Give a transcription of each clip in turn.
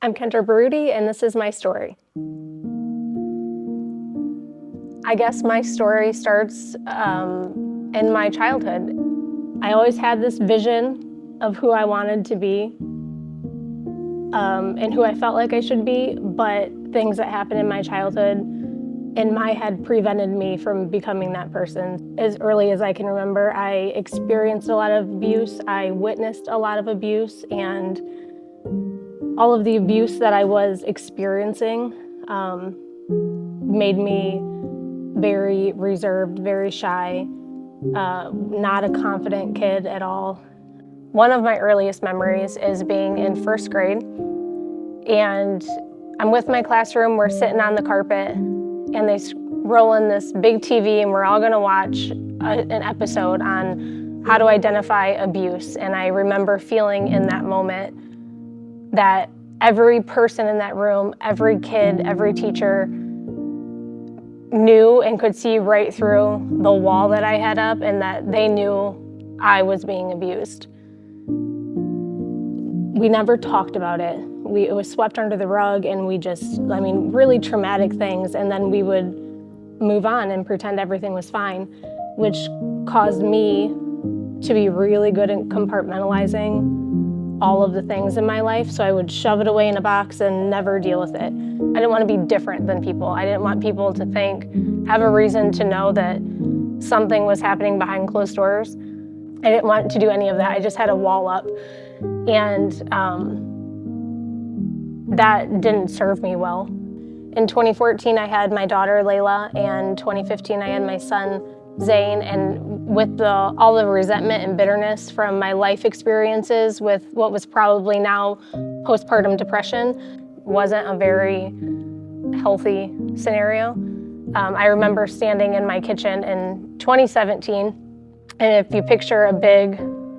I'm Kendra Baruti, and this is my story. I guess my story starts in my childhood. I always had this vision of who I wanted to be and who I felt like I should be, but things that happened in my childhood in my head prevented me from becoming that person. As early as I can remember, I experienced a lot of abuse. I witnessed a lot of abuse, and all of the abuse that I was experiencing made me very reserved, very shy, not a confident kid at all. One of my earliest memories is being in first grade, and I'm with my classroom, we're sitting on the carpet, and they roll in this big TV, and we're all gonna watch an episode on how to identify abuse. And I remember feeling in that moment that every person in that room, every kid, every teacher knew and could see right through the wall that I had up, and that they knew I was being abused. We never talked about it. It was swept under the rug, and we just, really traumatic things, and then we would move on and pretend everything was fine, which caused me to be really good at compartmentalizing all of the things in my life, so I would shove it away in a box and never deal with it. I didn't want to be different than people. I didn't want people to have a reason to know that something was happening behind closed doors. I didn't want to do any of that. I just had a wall up, and that didn't serve me well. In 2014, I had my daughter, Layla, and 2015, I had my son, Zane, and with all the resentment and bitterness from my life experiences with what was probably now postpartum depression, wasn't a very healthy scenario. I remember standing in my kitchen in 2017, and if you picture a big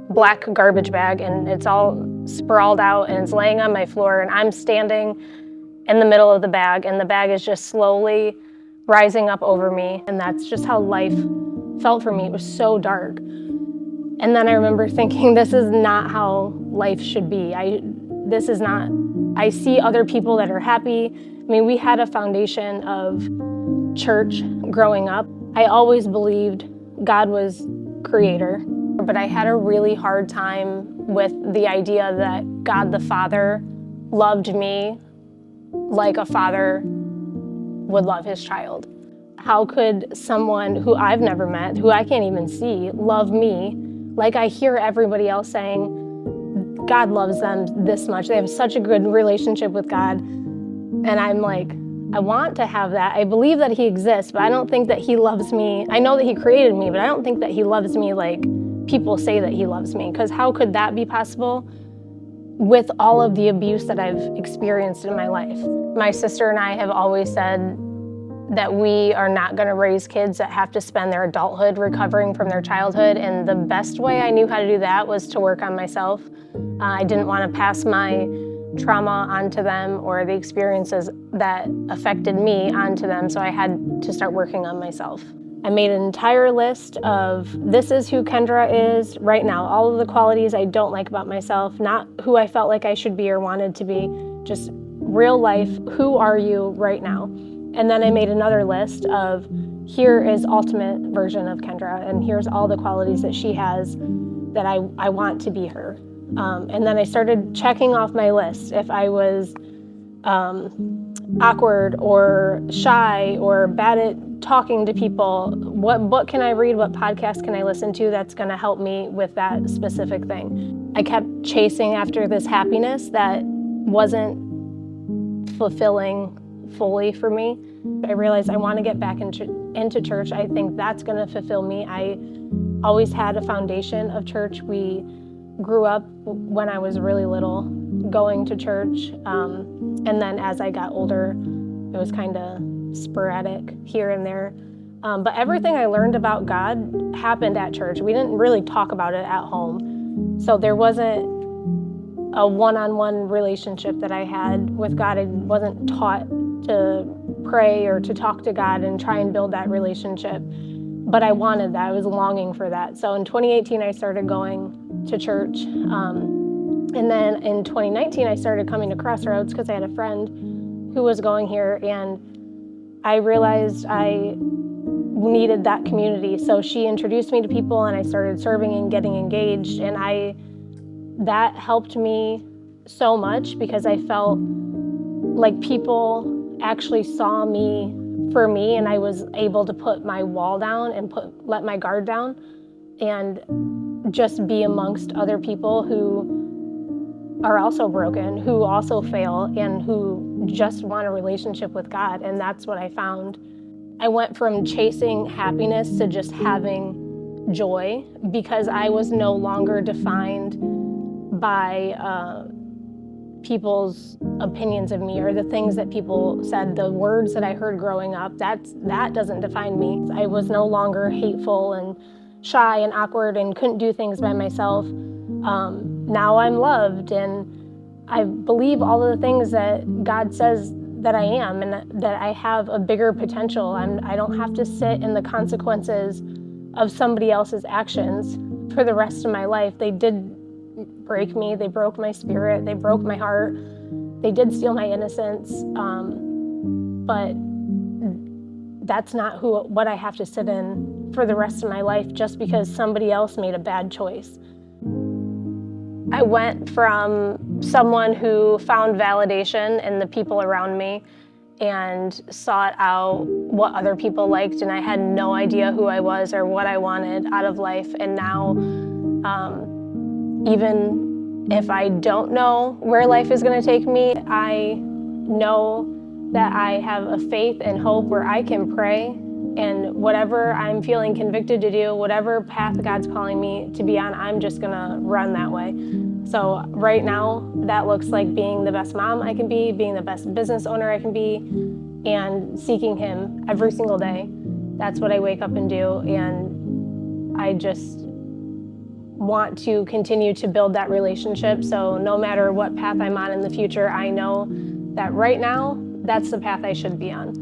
black garbage bag, and it's all sprawled out and it's laying on my floor, and I'm standing in the middle of the bag, and the bag is just slowly rising up over me, and that's just how life felt for me. It was so dark. And then I remember thinking, this is not how life should be. I see other people that are happy. We had a foundation of church growing up. I always believed God was creator, but I had a really hard time with the idea that God the Father loved me like a father would love his child. How could someone who I've never met, who I can't even see, love me like I hear everybody else saying God loves them this much? They have such a good relationship with God. And I'm like, I want to have that. I believe that he exists, but I don't think that he loves me. I know that he created me, but I don't think that he loves me like people say that he loves me. Because how could that be possible with all of the abuse that I've experienced in my life? My sister and I have always said that we are not going to raise kids that have to spend their adulthood recovering from their childhood, and the best way I knew how to do that was to work on myself. I didn't want to pass my trauma onto them or the experiences that affected me onto them, so I had to start working on myself. I made an entire list of, this is who Kendra is right now, all of the qualities I don't like about myself, not who I felt like I should be or wanted to be, just real life, who are you right now? And then I made another list of, here is ultimate version of Kendra, and here's all the qualities that she has that I want to be her. And then I started checking off my list. If I was awkward or shy or bad at talking to people, what book can I read, what podcast can I listen to that's gonna help me with that specific thing? I kept chasing after this happiness that wasn't fulfilling fully for me. I realized I want to get back into church. I think that's going to fulfill me. I always had a foundation of church. We grew up when I was really little going to church. And then as I got older, it was kind of sporadic here and there. But everything I learned about God happened at church. We didn't really talk about it at home. So there wasn't a one-on-one relationship that I had with God. I wasn't taught to pray or to talk to God and try and build that relationship. But I wanted that. I was longing for that. So in 2018, I started going to church. And then in 2019, I started coming to Crossroads because I had a friend who was going here, and I realized I needed that community. So she introduced me to people, and I started serving and getting engaged, and that helped me so much because I felt like people actually saw me for me, and I was able to put my wall down and let my guard down and just be amongst other people who are also broken, who also fail, and who just want a relationship with God. And that's what I found. I went from chasing happiness to just having joy because I was no longer defined by people's opinions of me or the things that people said, the words that I heard growing up. That doesn't define me. I was no longer hateful and shy and awkward and couldn't do things by myself. Now I'm loved, and I believe all of the things that God says that I am, and that I have a bigger potential. I don't have to sit in the consequences of somebody else's actions for the rest of my life. They did break me, they broke my spirit, they broke my heart, they did steal my innocence, but that's not what I have to sit in for the rest of my life just because somebody else made a bad choice. I went from someone who found validation in the people around me and sought out what other people liked, and I had no idea who I was or what I wanted out of life. And now, even if I don't know where life is going to take me, I know that I have a faith and hope where I can pray, and whatever I'm feeling convicted to do, whatever path God's calling me to be on, I'm just gonna run that way. So right now, that looks like being the best mom I can be, being the best business owner I can be, and seeking Him every single day. That's what I wake up and do, and I just want to continue to build that relationship. So no matter what path I'm on in the future, I know that right now, that's the path I should be on.